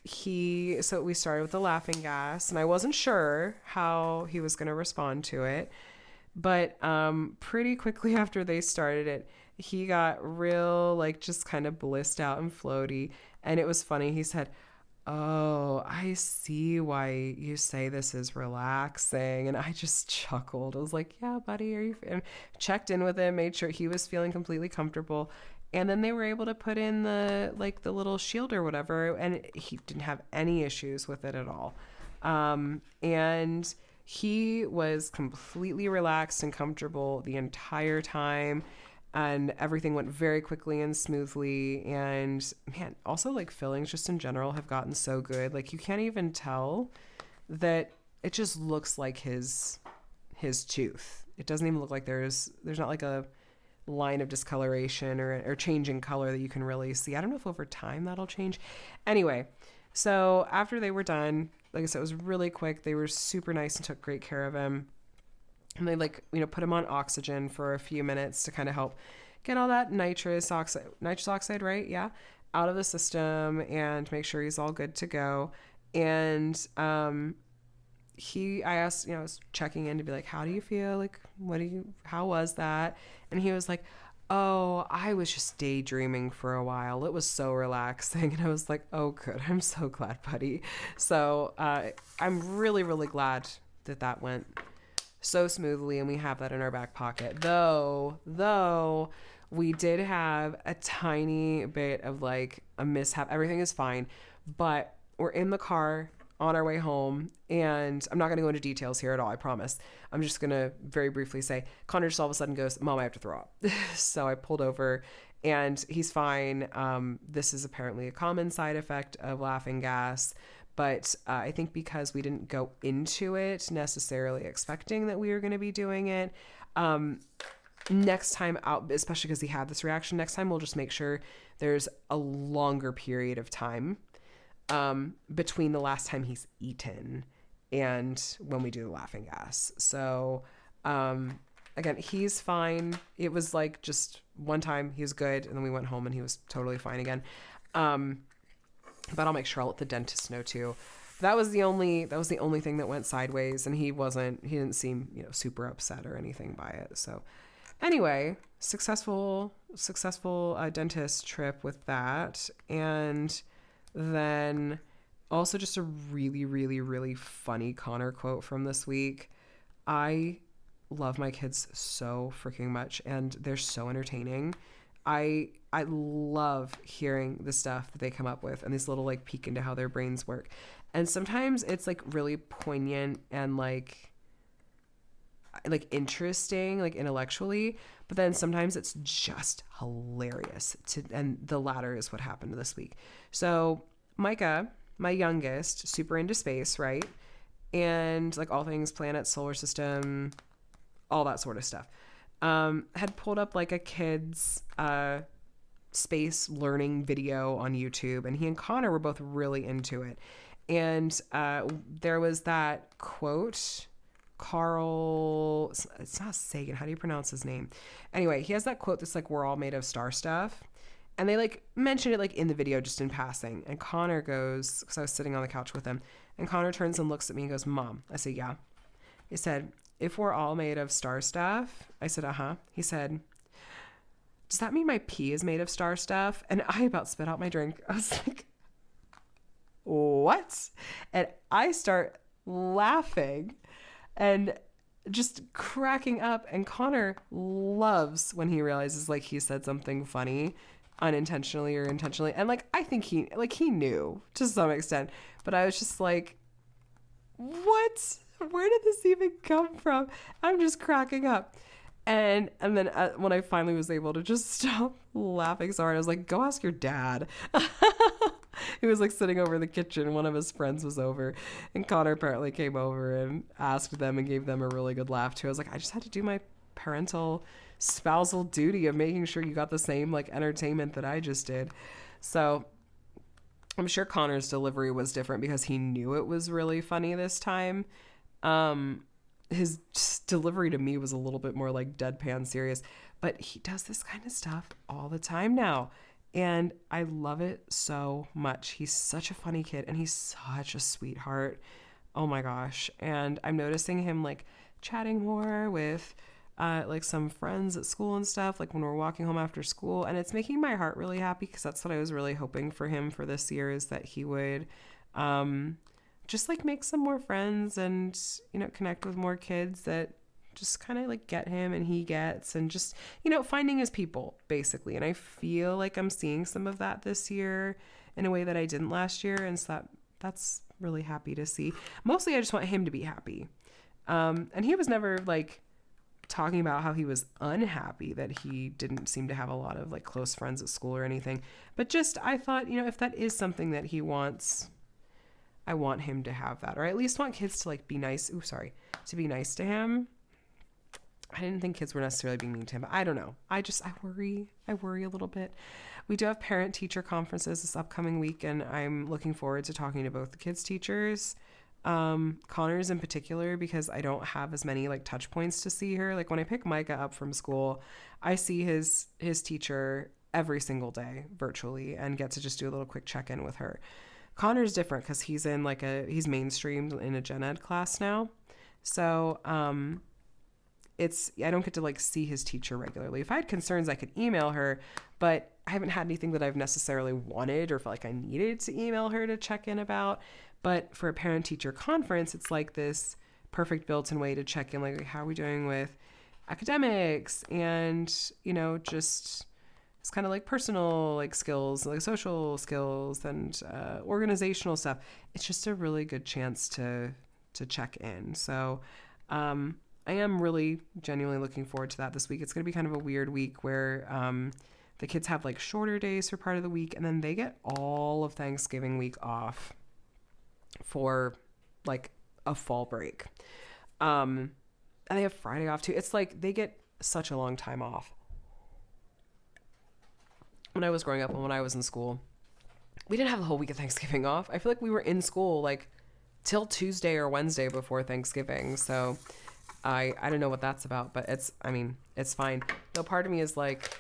we started with the laughing gas, and I wasn't sure how he was going to respond to it. But pretty quickly after they started it, he got real, like, just kind of blissed out and floaty. And it was funny. He said, "Oh, I see why you say this is relaxing." And I just chuckled. I was like, "Yeah, buddy, are you?" And checked in with him, made sure he was feeling completely comfortable. And then they were able to put in the little shield or whatever, and he didn't have any issues with it at all. And he was completely relaxed and comfortable the entire time, and everything went very quickly and smoothly. And man, also like fillings just in general have gotten so good. Like you can't even tell that it just looks like his tooth. It doesn't even look like there's not like a line of discoloration or changing color that you can really see. I don't know if over time that'll change. Anyway, so after they were done, like I said, it was really quick. They were super nice and took great care of him. And they put him on oxygen for a few minutes to kind of help get all that nitrous oxide, right? Yeah. Out of the system and make sure he's all good to go. And, I asked, I was checking in to be like, how do you feel? Like, how was that? And he was like, oh, I was just daydreaming for a while. It was so relaxing. And I was like, oh, good. I'm so glad, buddy. So I'm really, really glad that went so smoothly, and we have that in our back pocket. Though we did have a tiny bit of like a mishap. Everything is fine, but we're in the car on our way home, and I'm not going to go into details here at all, I promise. I'm just going to very briefly say, Connor just all of a sudden goes, Mom, I have to throw up. So I pulled over, and he's fine. This is apparently a common side effect of laughing gas, but I think because we didn't go into it necessarily expecting that we were going to be doing it, next time out, especially because he had this reaction, next time we'll just make sure there's a longer period of time between the last time he's eaten and when we do the laughing gas. So, again, he's fine. It was like just one time he was good, and then we went home and he was totally fine again. But I'll make sure I'll let the dentist know too. That was the only thing that went sideways, and he didn't seem, super upset or anything by it. So anyway, successful dentist trip with that. And then also just a really, really, really funny Connor quote from this week. I love my kids so freaking much, and they're so entertaining. I love hearing the stuff that they come up with and this little like peek into how their brains work. And sometimes it's like really poignant and like interesting, like intellectually, but then sometimes it's just hilarious and the latter is what happened this week. So Micah, my youngest, super into space, right? And like all things planet, solar system, all that sort of stuff. Had pulled up like a kid's space learning video on YouTube, and he and Connor were both really into it. And there was that quote, Carl, it's not Sagan, how do you pronounce his name? Anyway, he has that quote that's like, we're all made of star stuff. And they like mentioned it like in the video just in passing. And Connor goes, because I was sitting on the couch with him, and Connor turns and looks at me and goes, Mom. I said, yeah. He said, if we're all made of star stuff. I said, uh-huh. He said, does that mean my pee is made of star stuff? And I about spit out my drink. I was like, what? And I start laughing and just cracking up. And Connor loves when he realizes like he said something funny unintentionally or intentionally. And like, I think he knew to some extent, but I was just like, what? Where did this even come from? I'm just cracking up. And then when I finally was able to just stop laughing so hard, I was like, go ask your dad. He was like sitting over in the kitchen. One of his friends was over, and Connor apparently came over and asked them and gave them a really good laugh too. I was like, I just had to do my parental spousal duty of making sure you got the same like entertainment that I just did. So I'm sure Connor's delivery was different because he knew it was really funny this time. His delivery to me was a little bit more like deadpan serious, but he does this kind of stuff all the time now. And I love it so much. He's such a funny kid, and he's such a sweetheart. Oh my gosh. And I'm noticing him like chatting more with like some friends at school and stuff, like when we're walking home after school. And it's making my heart really happy because that's what I was really hoping for him for this year, is that he would just like make some more friends and, connect with more kids that just kind of like get him and he gets, and just, finding his people basically. And I feel like I'm seeing some of that this year in a way that I didn't last year. And so that's really happy to see. Mostly I just want him to be happy. And he was never like talking about how he was unhappy that he didn't seem to have a lot of like close friends at school or anything. But just, I thought, if that is something that he wants, I want him to have that, or I at least want kids to like be nice. To be nice to him. I didn't think kids were necessarily being mean to him, but I don't know. I worry a little bit. We do have parent teacher conferences this upcoming week, and I'm looking forward to talking to both the kids' teachers. Connor's in particular, because I don't have as many like touch points to see her. Like when I pick Micah up from school, I see his teacher every single day virtually and get to just do a little quick check-in with her. Connor's different because he's in like he's mainstreamed in a gen ed class now. So, I don't get to like see his teacher regularly. If I had concerns, I could email her, but I haven't had anything that I've necessarily wanted or felt like I needed to email her to check in about. But for a parent teacher conference, it's like this perfect built-in way to check in, like how are we doing with academics and, just it's kind of like personal like skills, like social skills and organizational stuff. It's just a really good chance to check in. So, I am really genuinely looking forward to that this week. It's going to be kind of a weird week where the kids have like shorter days for part of the week, and then they get all of Thanksgiving week off for like a fall break. And they have Friday off too. It's like they get such a long time off. When I was growing up and when I was in school, we didn't have the whole week of Thanksgiving off. I feel like we were in school like till Tuesday or Wednesday before Thanksgiving. So I don't know what that's about, but it's fine. Though part of me is like,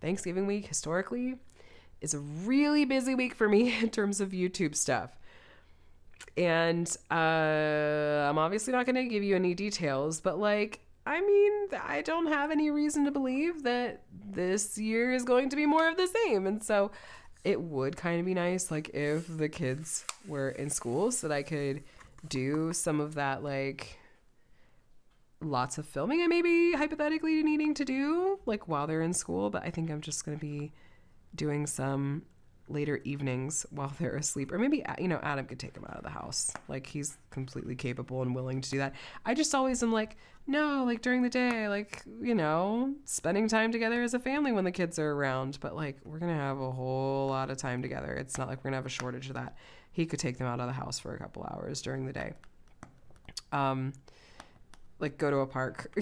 Thanksgiving week historically is a really busy week for me in terms of YouTube stuff. And I'm obviously not going to give you any details, but like, I don't have any reason to believe that this year is going to be more of the same. And so it would kind of be nice, like if the kids were in school so that I could do some of that, like lots of filming I may be hypothetically needing to do like while they're in school. But I think I'm just going to be doing some later evenings while they're asleep, or maybe, Adam could take them out of the house. Like he's completely capable and willing to do that. I just always am like, no, like during the day, like, spending time together as a family when the kids are around. But like, we're going to have a whole lot of time together. It's not like we're going to have a shortage of that. He could take them out of the house for a couple hours during the day. Like go to a park,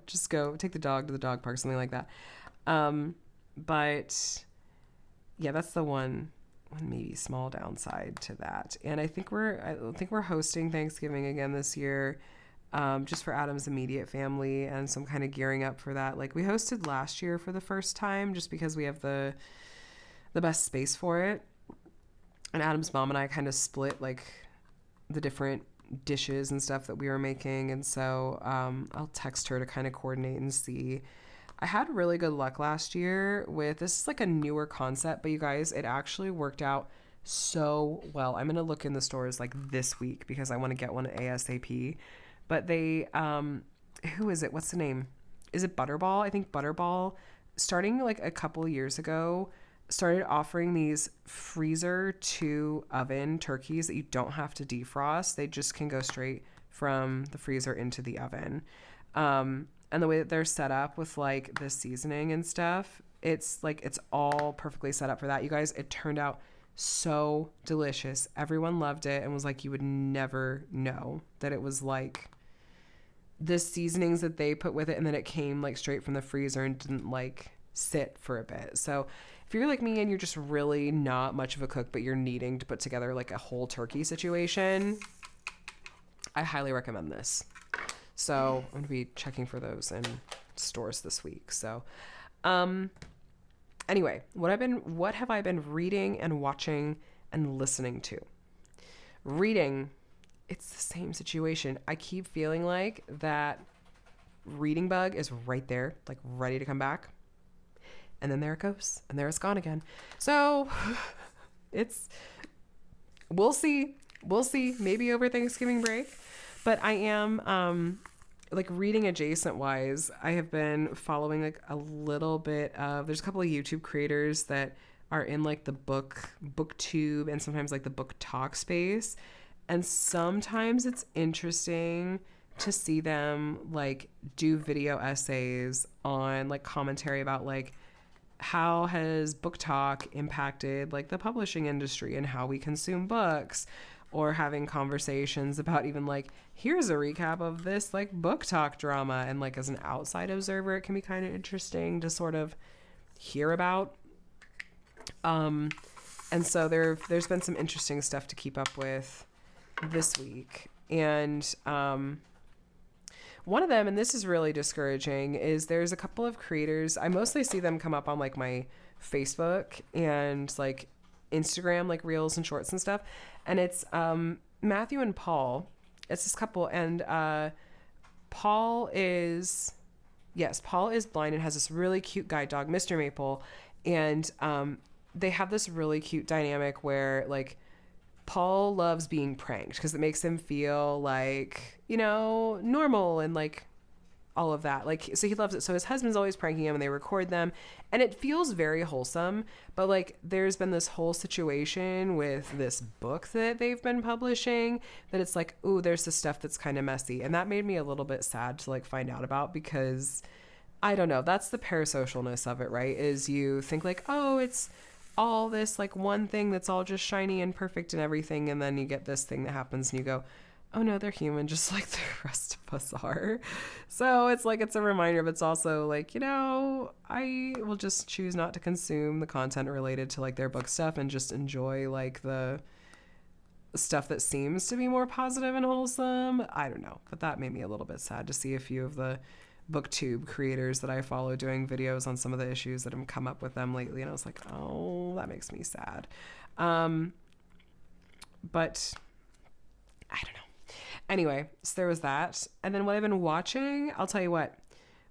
just go take the dog to the dog park, something like that. But yeah, that's the one maybe small downside to that. And I think we're hosting Thanksgiving again this year, just for Adam's immediate family. And so I'm kind of gearing up for that. Like we hosted last year for the first time, just because we have the best space for it. And Adam's mom and I kind of split like the different dishes and stuff that we were making. And so I'll text her to kind of coordinate and see. I had really good luck last year with, this is like a newer concept, but you guys, it actually worked out so well. I'm going to look in the stores like this week because I want to get one ASAP. But they, who is it? What's the name? Is it Butterball? I think Butterball, starting like a couple of years ago, started offering these freezer to oven turkeys that you don't have to defrost. They just can go straight from the freezer into the oven. And the way that they're set up with like the seasoning and stuff, it's all perfectly set up for that. You guys, it turned out so delicious. Everyone loved it and was like, you would never know that it was like the seasonings that they put with it, and then it came like straight from the freezer and didn't like sit for a bit. So if you're like me and you're just really not much of a cook, but you're needing to put together like a whole turkey situation, I highly recommend this. So I'm going to be checking for those in stores this week. So anyway, what have I been reading and watching and listening to? Reading it's the same situation. I keep feeling like that reading bug is right there, like ready to come back. And then there it goes. And there it's gone again. So we'll see. We'll see. Maybe over Thanksgiving break. But I am, like reading adjacent wise, I have been following like a little bit of, there's a couple of YouTube creators that are in like the booktube and sometimes like the book talk space. And sometimes it's interesting to see them like do video essays on like commentary about like how has book talk impacted like the publishing industry and how we consume books, or having conversations about even like, here's a recap of this like book talk drama. And like as an outside observer, it can be kind of interesting to sort of hear about. And so there's been some interesting stuff to keep up with this week. And one of them, and this is really discouraging, is there's a couple of creators. I mostly see them come up on like my Facebook and like Instagram, like reels and shorts and stuff. And it's Matthew and Paul. It's this couple, and Paul is blind and has this really cute guide dog, Mr. Maple. And they have this really cute dynamic where like Paul loves being pranked because it makes him feel like, you know, normal and like all of that. Like, so he loves it. So his husband's always pranking him and they record them and it feels very wholesome. But like there's been this whole situation with this book that they've been publishing that it's like, ooh, there's this stuff that's kind of messy. And that made me a little bit sad to like find out about, because I don't know, that's the parasocialness of it, right? Is you think like, oh, it's all this like one thing that's all just shiny and perfect and everything, and then you get this thing that happens and you go, oh no, they're human just like the rest of us are. So it's like, it's a reminder, but it's also like, you know, I will just choose not to consume the content related to like their book stuff and just enjoy like the stuff that seems to be more positive and wholesome. I don't know, but that made me a little bit sad to see a few of the booktube creators that I follow doing videos on some of the issues that have come up with them lately, and I was like, oh, that makes me sad. But I don't know. Anyway, so there was that. And then what I've been watching, I'll tell you what,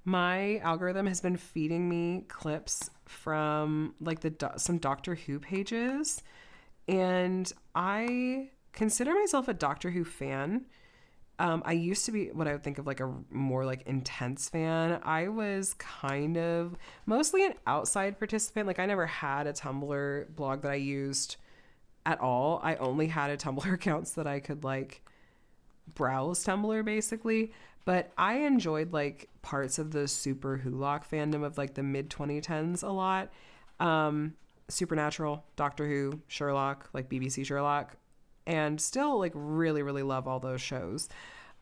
my algorithm has been feeding me clips from like some Doctor Who pages, and I consider myself a Doctor Who fan. I used to be what I would think of like a more like intense fan. I was kind of mostly an outside participant. Like I never had a Tumblr blog that I used at all. I only had a Tumblr accounts that I could like browse Tumblr basically. But I enjoyed like parts of the Super Wholock fandom of like the mid 2010s a lot. Supernatural, Doctor Who, Sherlock, like BBC Sherlock. And still like really, really love all those shows.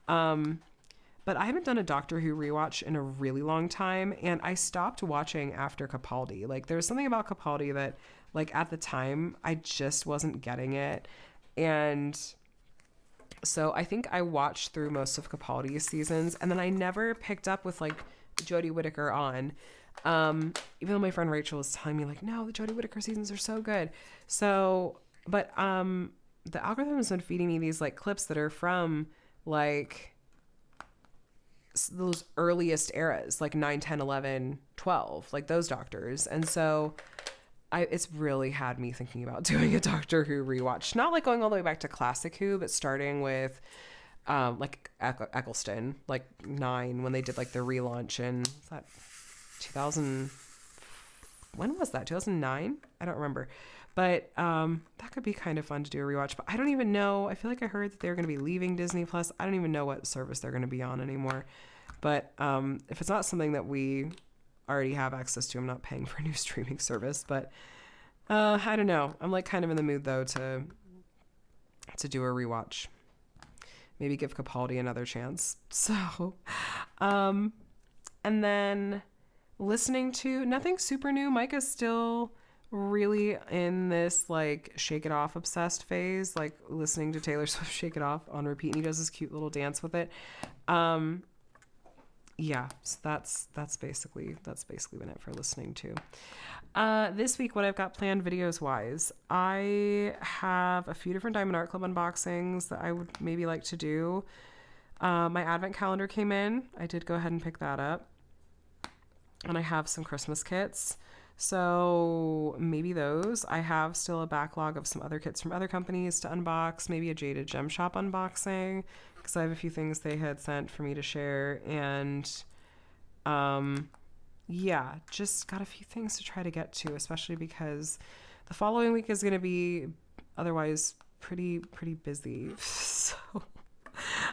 But I haven't done a Doctor Who rewatch in a really long time. And I stopped watching after Capaldi. Like there was something about Capaldi that like at the time I just wasn't getting it. And so I think I watched through most of Capaldi's seasons. And then I never picked up with like Jodie Whittaker on. Even though my friend Rachel was telling me like, no, the Jodie Whittaker seasons are so good. So, but the algorithm has been feeding me these like clips that are from like those earliest eras, like 9, 10, 11, 12, like those doctors. And so it's really had me thinking about doing a Doctor Who rewatch, not like going all the way back to classic Who, but starting with like Eccleston, like 9, when they did like the relaunch in, was that 2000? When was that? 2009? I don't remember. But that could be kind of fun to do a rewatch. But I don't even know. I feel like I heard that they're going to be leaving Disney Plus. I don't even know what service they're going to be on anymore. But if it's not something that we already have access to, I'm not paying for a new streaming service. But I don't know. I'm like kind of in the mood though to do a rewatch. Maybe give Capaldi another chance. So, and then listening to nothing super new. Micah's still really in this like Shake It Off obsessed phase, like listening to Taylor Swift Shake It Off on repeat, and he does this cute little dance with it. yeah, so that's basically been it for listening to. This week, what I've got planned videos wise, I have a few different Diamond Art Club unboxings that I would maybe like to do. My advent calendar came in. I did go ahead and pick that up. And I have some Christmas kits. So maybe those. I have still a backlog of some other kits from other companies to unbox. Maybe a Jaded Gem Shop unboxing, because I have a few things they had sent for me to share. And yeah, just got a few things to try to get to, especially because the following week is going to be otherwise pretty busy. So I'm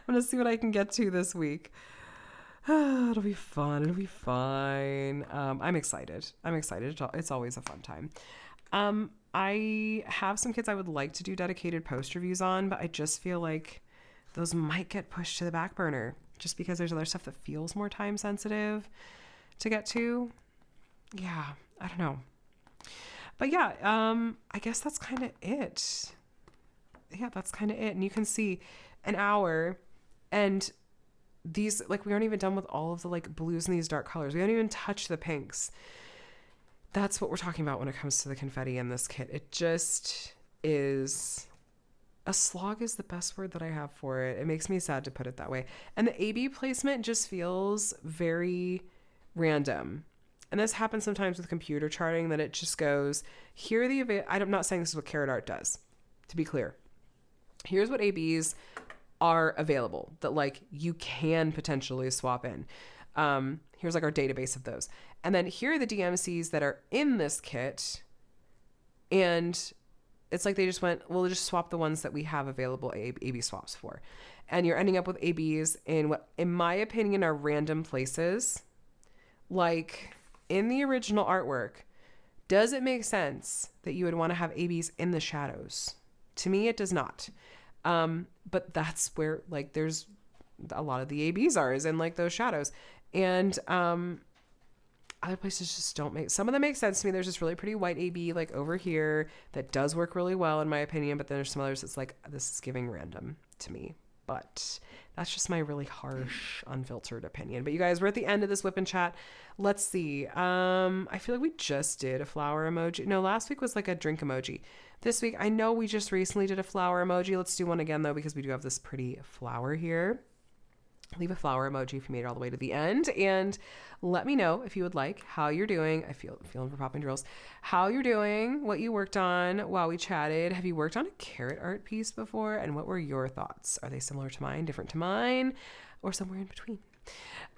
going to see what I can get to this week. It'll be fun. It'll be fine. I'm excited. It's always a fun time. I have some kits I would like to do dedicated post reviews on, but I just feel like those might get pushed to the back burner just because there's other stuff that feels more time sensitive to get to. Yeah, I don't know. But yeah, I guess that's kind of it. Yeah, that's kind of it. And you can see an hour, and these, like, we aren't even done with all of the like blues and these dark colors. We haven't even touched the pinks. That's what we're talking about when it comes to the confetti in this kit. It just is a slog is the best word that I have for it. It makes me sad to put it that way. And the AB placement just feels very random. And this happens sometimes with computer charting, that it just goes, here are the, I'm not saying this is what Carrot Art does, to be clear. Here's what ABs are available that like you can potentially swap in. Here's like our database of those. And then here are the DMCs that are in this kit. And it's like they just went, we'll just swap the ones that we have available AB swaps for. And you're ending up with ABs in what, in my opinion, are random places. Like in the original artwork, does it make sense that you would want to have ABs in the shadows? To me, it does not. But that's where like there's a lot of the ABs are, is in like those shadows. And other places just don't make, some of them make sense to me. There's this really pretty white AB like over here that does work really well in my opinion, but then there's some others that's like, this is giving random to me. But that's just my really harsh, unfiltered opinion. But you guys, we're at the end of this WIP and Chat. Let's see. I feel like we just did a flower emoji. No, last week was like a drink emoji. This week, I know we just recently did a flower emoji. Let's do one again, though, because we do have this pretty flower here. Leave a flower emoji if you made it all the way to the end. And let me know if you would like, how you're doing. I feeling for popping drills. How you're doing, what you worked on while we chatted. Have you worked on a carrot art piece before? And what were your thoughts? Are they similar to mine, different to mine, or somewhere in between?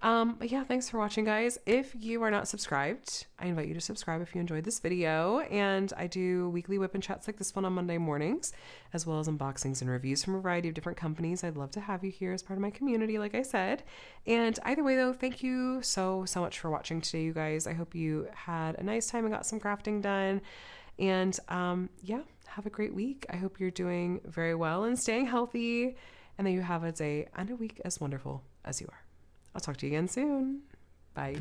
But yeah, thanks for watching, guys. If you are not subscribed, I invite you to subscribe if you enjoyed this video. And I do weekly WIP and Chats like this one on Monday mornings, as well as unboxings and reviews from a variety of different companies. I'd love to have you here as part of my community, like I said. And either way, though, thank you so much for watching today, you guys. I hope you had a nice time and got some crafting done. And yeah, have a great week. I hope you're doing very well and staying healthy, and that you have a day and a week as wonderful as you are. I'll talk to you again soon. Bye.